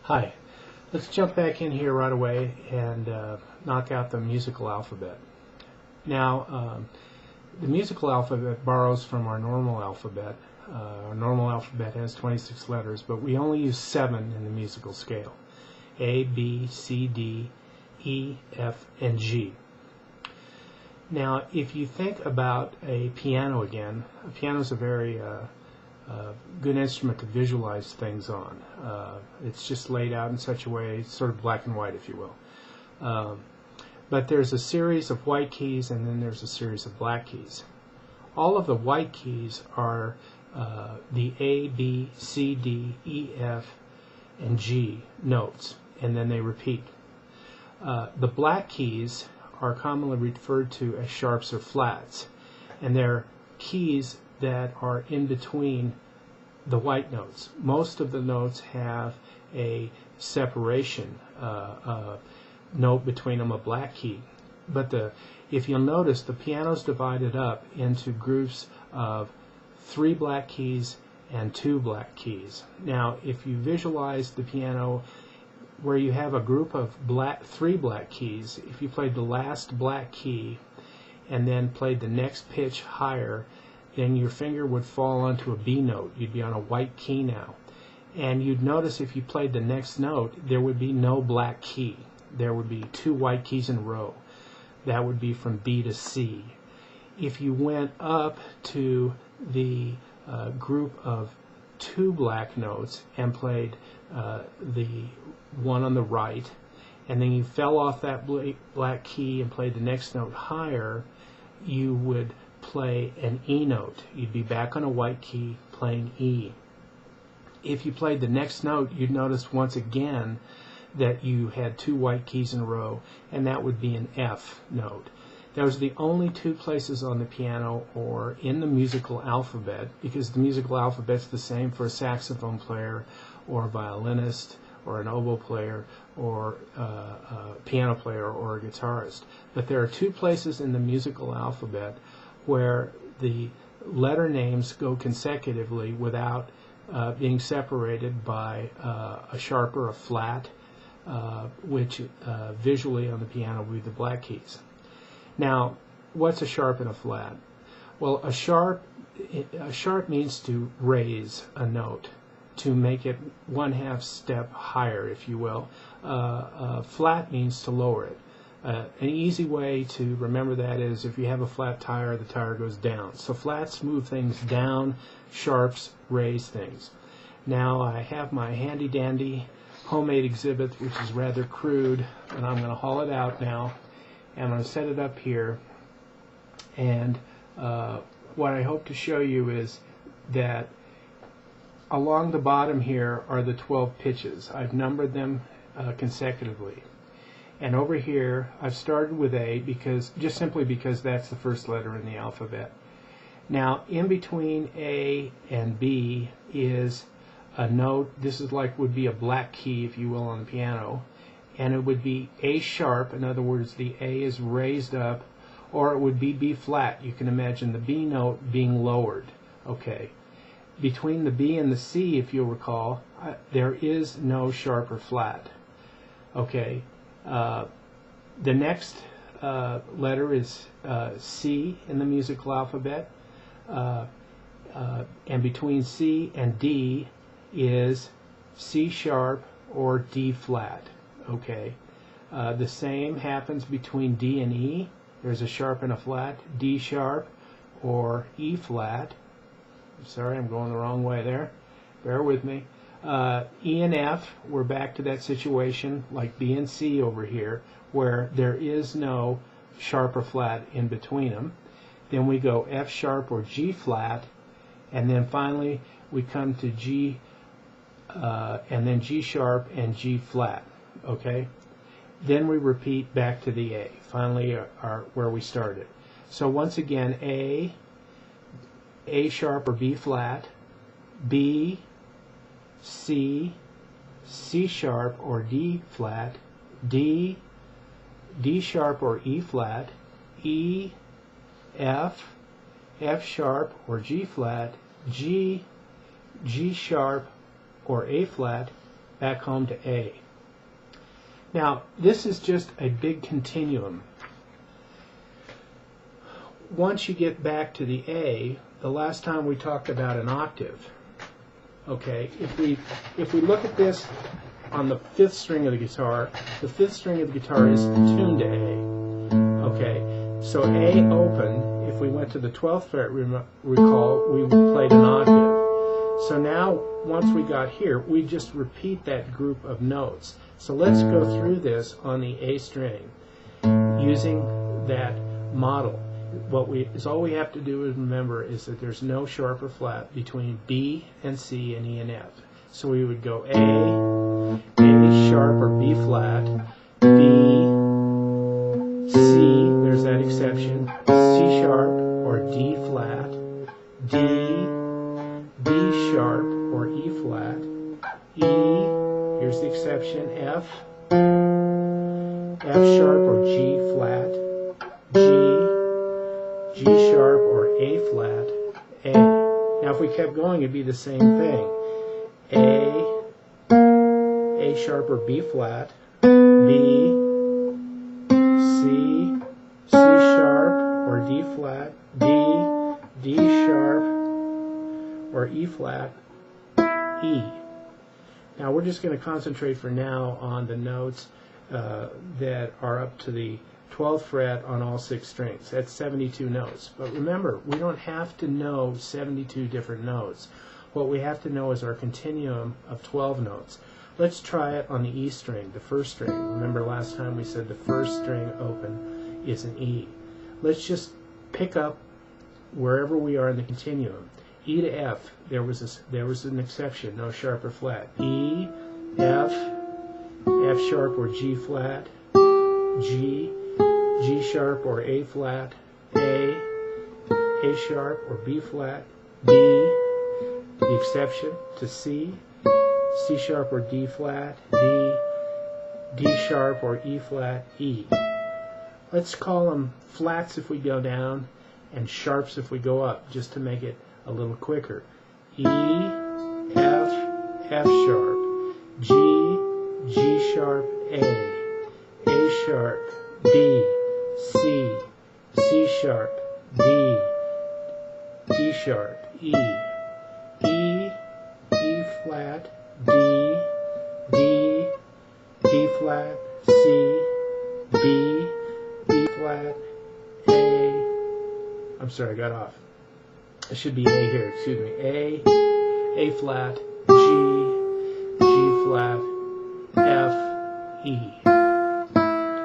Hi, let's jump back in here right away and knock out the musical alphabet. Now, the musical alphabet borrows from our normal alphabet. Our normal alphabet has 26 letters, but we only use 7 in the musical scale. A, B, C, D, E, F, and G. Now, if you think about a piano again, a piano is a very good instrument to visualize things on. It's just laid out in such a way, sort of black and white, if you will. But there's a series of white keys and then there's a series of black keys. All of the white keys are the A, B, C, D, E, F, and G notes, and then they repeat. The black keys are commonly referred to as sharps or flats, and they're keys that are in between the white notes. Most of the notes have a separation note between them, a black key. But if you'll notice, the piano's divided up into groups of 3 black keys and 2 black keys. Now, if you visualize the piano where you have a group of 3 black keys, if you played the last black key and then played the next pitch higher, then your finger would fall onto a B note. You'd be on a white key now. And you'd notice if you played the next note, there would be no black key. There would be 2 white keys in a row. That would be from B to C. If you went up to the group of 2 black notes and played the one on the right, and then you fell off that black key and played the next note higher, you would play an E note. You'd be back on a white key playing E. If you played the next note, you'd notice once again that you had 2 white keys in a row, and that would be an F note. Those are the only 2 places on the piano or in the musical alphabet, because the musical alphabet's the same for a saxophone player or a violinist or an oboe player or a piano player or a guitarist. But there are 2 places in the musical alphabet where the letter names go consecutively without being separated by a sharp or a flat, which visually on the piano would be the black keys. Now, what's a sharp and a flat? Well, a sharp means to raise a note, to make it 1/2 step higher, if you will. Flat means to lower it. An easy way to remember that is if you have a flat tire, the tire goes down. So flats move things down, sharps raise things. Now I have my handy dandy homemade exhibit, which is rather crude, and I'm going to haul it out now, and I'm going to set it up here. And what I hope to show you is that along the bottom here are the 12 pitches. I've numbered them consecutively. And over here, I've started with A just simply because that's the first letter in the alphabet. Now, in between A and B is a note. This would be a black key, if you will, on the piano, and it would be A sharp. In other words, the A is raised up, or it would be B flat. You can imagine the B note being lowered. Okay. Between the B and the C, if you'll recall, there is no sharp or flat. Okay. The next letter is C in the musical alphabet, and between C and D is C sharp or D flat. Okay. The same happens between D and E. There's a sharp and a flat. D sharp or E flat. Sorry, I'm going the wrong way there. Bear with me. E and F, we're back to that situation like B and C over here, where there is no sharp or flat in between them. Then we go F sharp or G flat, and then finally we come to G, and then G sharp and G flat. Okay? Then we repeat back to the A, finally where we started. So once again, A sharp or B flat, B, C, C sharp or D flat, D, D sharp or E flat, E, F, F sharp or G flat, G, G sharp or A flat, back home to A. Now, this is just a big continuum. Once you get back to the A, the last time we talked about an octave. Okay, if we look at this on the 5th string of the guitar, the 5th string of the guitar is tuned to A. Okay, so A open, if we went to the 12th fret, recall, we played an octave. So now, once we got here, we just repeat that group of notes. So let's go through this on the A string using that model. All we have to do is remember is that there's no sharp or flat between B and C and E and F. So we would go A sharp or B flat, B, C, there's that exception, C sharp or D flat, D, B sharp or E flat, E, here's the exception, F sharp or G flat, G sharp or A flat, A. Now if we kept going, it'd be the same thing. A sharp or B flat, B, C sharp or D flat, D sharp or E flat, E. Now we're just going to concentrate for now on the notes that are up to the 12th fret on all 6 strings. That's 72 notes. But remember, we don't have to know 72 different notes. What we have to know is our continuum of 12 notes. Let's try it on the E string, the 1st string. Remember last time we said the 1st string open is an E. Let's just pick up wherever we are in the continuum. E to F, there was an exception, no sharp or flat. E, F sharp or G flat, G sharp or A flat, A sharp or B flat, D, the exception to C sharp or D flat, D sharp or E flat, E. Let's call them flats if we go down and sharps if we go up, just to make it a little quicker. E, F sharp, G sharp, A sharp, B, C sharp, D sharp, E flat, D flat, C, B flat, A. I'm sorry, I got off. It should be A here, excuse me. A flat, G flat, F, E.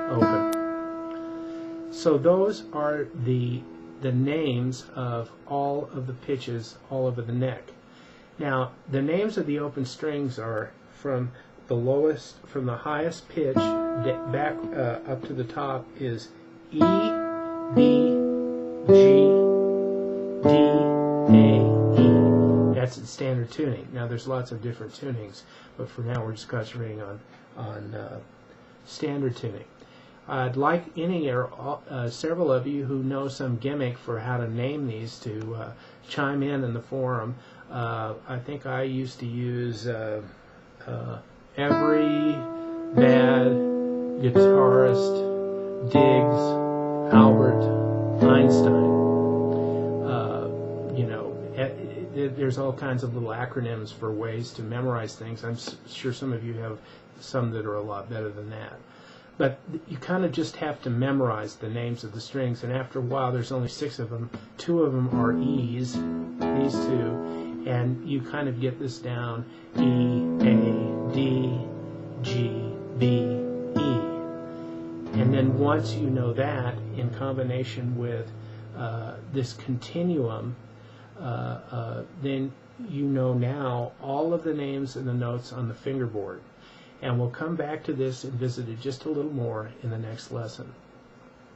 Open. So those are the names of all of the pitches all over the neck. Now, the names of the open strings are from the highest pitch back up to the top is E, B, G, D, A, E. That's its standard tuning. Now, there's lots of different tunings, but for now we're just concentrating on standard tuning. I'd like any or several of you who know some gimmick for how to name these to chime in the forum. I think I used to use every bad guitarist digs Albert Einstein. There's all kinds of little acronyms for ways to memorize things. I'm sure some of you have some that are a lot better than that. But you kind of just have to memorize the names of the strings, and after a while there's only 6 of them. 2 of them are E's, these 2, and you kind of get this down: E, A, D, G, B, E. And then once you know that, in combination with this continuum, then you know now all of the names and the notes on the fingerboard. And we'll come back to this and visit it just a little more in the next lesson.